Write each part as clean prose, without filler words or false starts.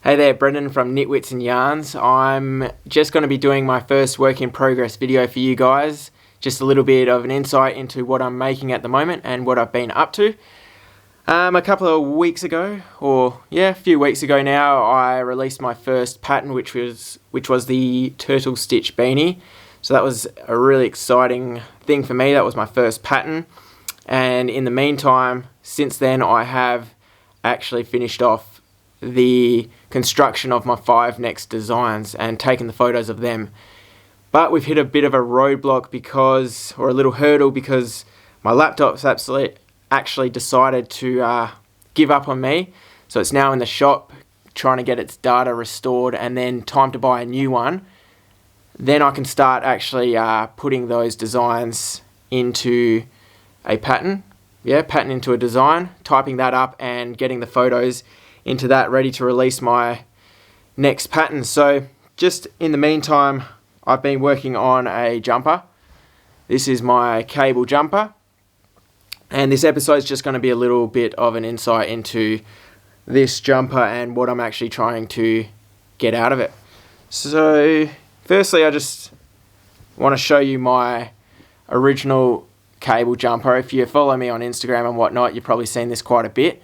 Hey there, Brendan from Nitwits and Yarns. I'm just going to be doing my first work in progress video for you guys. Just a little bit of an insight into what I'm making at the moment and what I've been up to. A couple of weeks ago, a few weeks ago now, I released my first pattern, which was the turtle stitch beanie. So that was a really exciting thing for me. That was my first pattern. And in the meantime, since then, I have actually finished off the construction of my 5 next designs and taken the photos of them. But we've hit a bit of a roadblock or a little hurdle because my laptop's actually decided to give up on me. So it's now in the shop trying to get its data restored, and then time to buy a new one. Then I can start actually putting those designs into a pattern. Pattern into a design, typing that up and getting the photos into that, ready to release my next pattern. So just in the meantime, I've been working on a jumper. This is my cable jumper, and this episode is just going to be a little bit of an insight into this jumper and what I'm actually trying to get out of it. So firstly, I just want to show you my original cable jumper. If you follow me on Instagram and whatnot, you've probably seen this quite a bit.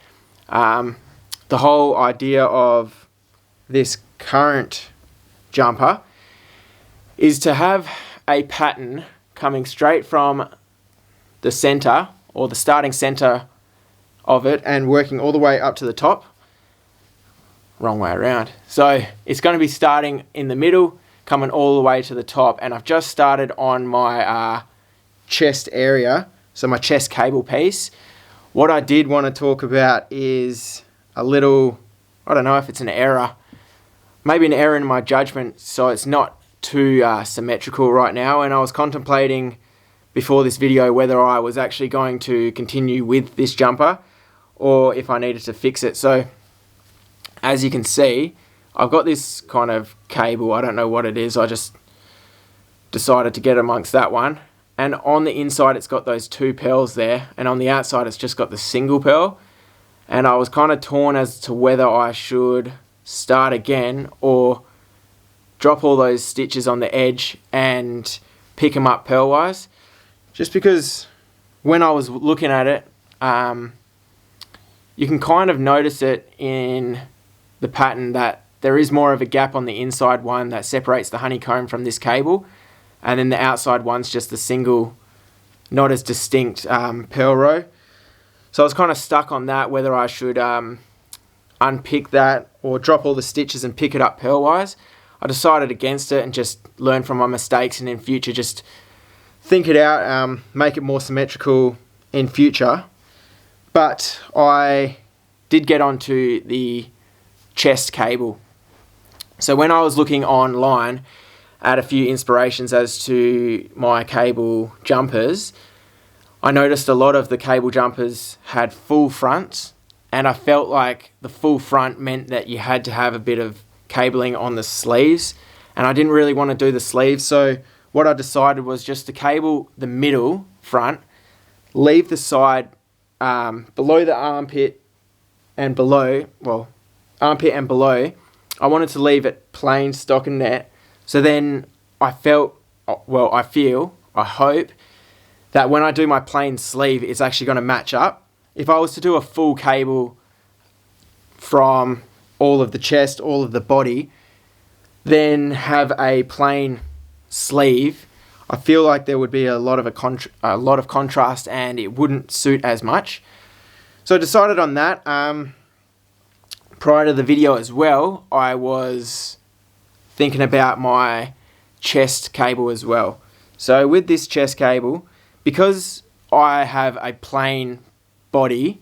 The whole idea of this current jumper is to have a pattern coming straight from the center or the starting center of it and working all the way up to the top. Wrong way around. So it's going to be starting in the middle, coming all the way to the top, and I've just started on my chest area, so my chest cable piece. What I did want to talk about is a little, I don't know if it's an error, maybe an error in my judgment, so it's not too symmetrical right now, and I was contemplating before this video whether I was actually going to continue with this jumper or if I needed to fix it. So as you can see, I've got this kind of cable, I don't know what it is, I just decided to get amongst that one, and on the inside it's got those 2 pearls there, and on the outside it's just got the single pearl. And I was kind of torn as to whether I should start again or drop all those stitches on the edge and pick them up pearl-wise. Just because when I was looking at it, you can kind of notice it in the pattern that there is more of a gap on the inside one that separates the honeycomb from this cable. And then the outside one's just the single, not as distinct pearl row. So I was kind of stuck on that, whether I should unpick that or drop all the stitches and pick it up pearl-wise. I decided against it and just learn from my mistakes, and in future just think it out, make it more symmetrical in future. But I did get onto the chest cable. So when I was looking online at a few inspirations as to my cable jumpers, I noticed a lot of the cable jumpers had full fronts, and I felt like the full front meant that you had to have a bit of cabling on the sleeves, and I didn't really want to do the sleeves. So what I decided was just to cable the middle front, leave the side below the armpit and below, I wanted to leave it plain stockinette. So then I hope that when I do my plain sleeve, it's actually going to match up. If I was to do a full cable from all of the chest, all of the body, then have a plain sleeve, I feel like there would be a lot of contrast and it wouldn't suit as much. So I decided on that. Prior to the video as well, I was thinking about my chest cable as well. So with this chest cable, because I have a plain body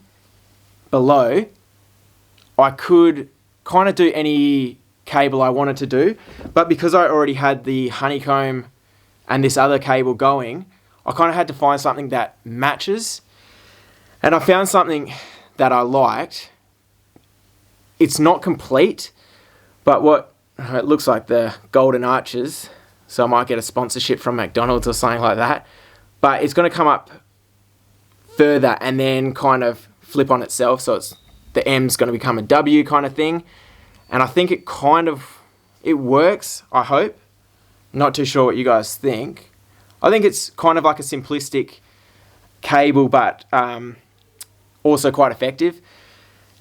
below, I could kind of do any cable I wanted to do, but because I already had the honeycomb and this other cable going, I kind of had to find something that matches, and I found something that I liked. It's not complete, but it looks like the golden arches, so I might get a sponsorship from McDonald's or something like that. But it's going to come up further and then kind of flip on itself, so the M's going to become a W kind of thing. and I think it works, I hope. Not too sure what you guys think. I think it's kind of like a simplistic cable, but also quite effective.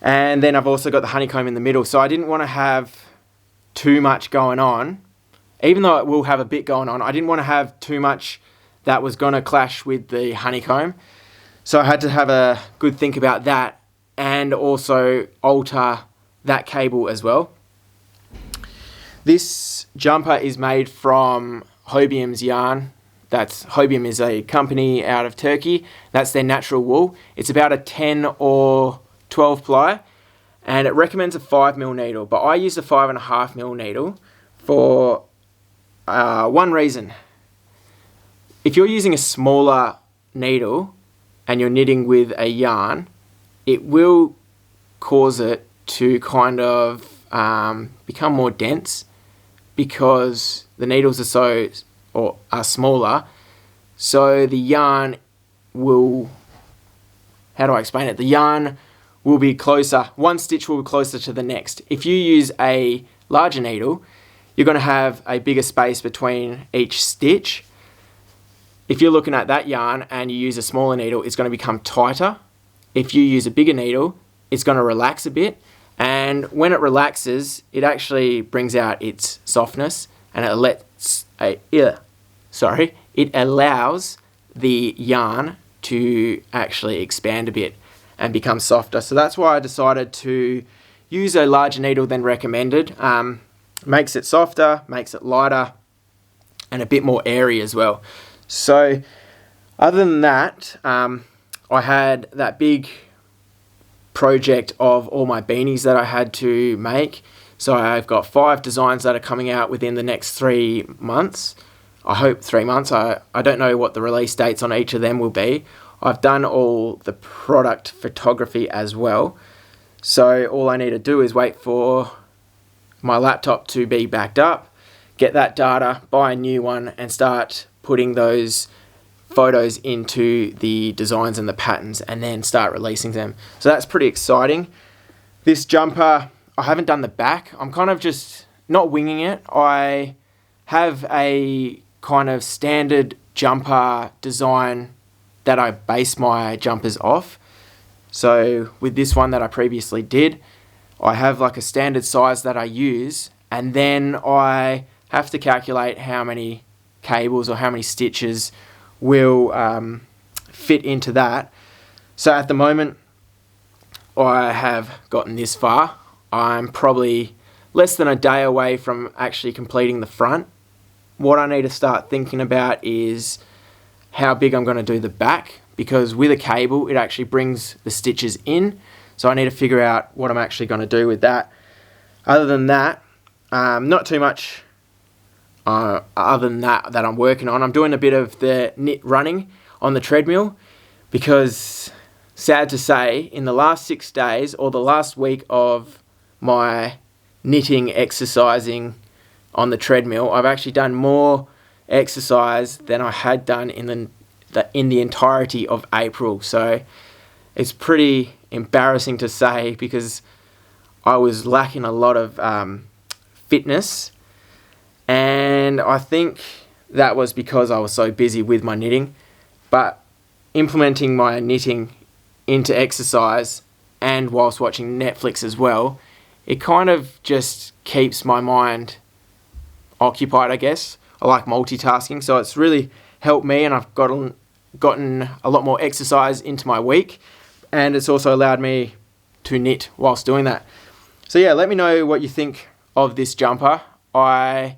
And then I've also got the honeycomb in the middle, so I didn't want to have too much going on. Even though it will have a bit going on, I didn't want to have too much that was going to clash with the honeycomb. So I had to have a good think about that and also alter that cable as well. This jumper is made from Hobium's yarn. Hobium is a company out of Turkey. That's their natural wool. It's about a 10 or 12 ply, and it recommends a 5mm needle, but I use a 5.5mm needle for one reason. If you're using a smaller needle and you're knitting with a yarn, it will cause it to kind of become more dense because the needles are smaller. So the yarn will, how do I explain it? The yarn will be closer, one stitch will be closer to the next. If you use a larger needle, you're going to have a bigger space between each stitch. If you're looking at that yarn and you use a smaller needle, it's going to become tighter. If you use a bigger needle, it's going to relax a bit. And when it relaxes, it actually brings out its softness, and it allows the yarn to actually expand a bit and become softer. So that's why I decided to use a larger needle than recommended. Makes it softer, makes it lighter, and a bit more airy as well. So other than that, I had that big project of all my beanies that I had to make. So I've got 5 designs that are coming out within the next 3 months. I hope 3 months. I don't know what the release dates on each of them will be. I've done all the product photography as well. So all I need to do is wait for my laptop to be backed up, get that data, buy a new one, and start putting those photos into the designs and the patterns, and then start releasing them. So that's pretty exciting. This jumper, I haven't done the back. I'm kind of just not winging it. I have a kind of standard jumper design that I base my jumpers off. So with this one that I previously did, I have like a standard size that I use, and then I have to calculate how many cables or how many stitches will fit into that. So at the moment, I have gotten this far. I'm probably less than a day away from actually completing the front. What I need to start thinking about is how big I'm going to do the back, because with a cable, it actually brings the stitches in. So I need to figure out what I'm actually going to do with that. Other than that, not too much other than that I'm working on. I'm doing a bit of the knit running on the treadmill, because sad to say, in the last 6 days or the last week of my knitting exercising on the treadmill, I've actually done more exercise than I had done in the entirety of April. So it's pretty embarrassing to say, because I was lacking a lot of fitness, and I think that was because I was so busy with my knitting. But implementing my knitting into exercise and whilst watching Netflix as well, it kind of just keeps my mind occupied, I guess. I like multitasking, so it's really helped me, and I've gotten a lot more exercise into my week, and it's also allowed me to knit whilst doing that. So yeah, let me know what you think of this jumper. I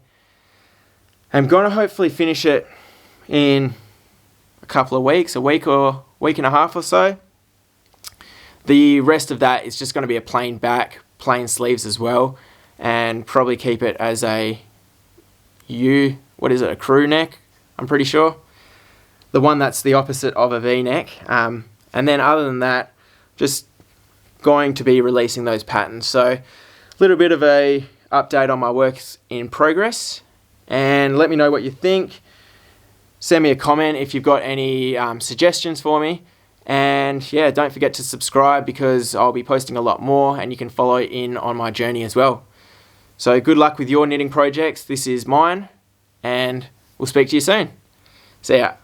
am going to hopefully finish it in a couple of weeks, a week and a half or so. The rest of that is just going to be a plain back, plain sleeves as well, and probably keep it as a a crew neck, I'm pretty sure. The one that's the opposite of a V-neck. And then other than that, just going to be releasing those patterns. So a little bit of a update on my works in progress, and let me know what you think. Send me a comment if you've got any suggestions for me. And yeah, don't forget to subscribe, because I'll be posting a lot more, and you can follow in on my journey as well. So good luck with your knitting projects. This is mine, and we'll speak to you soon. See ya.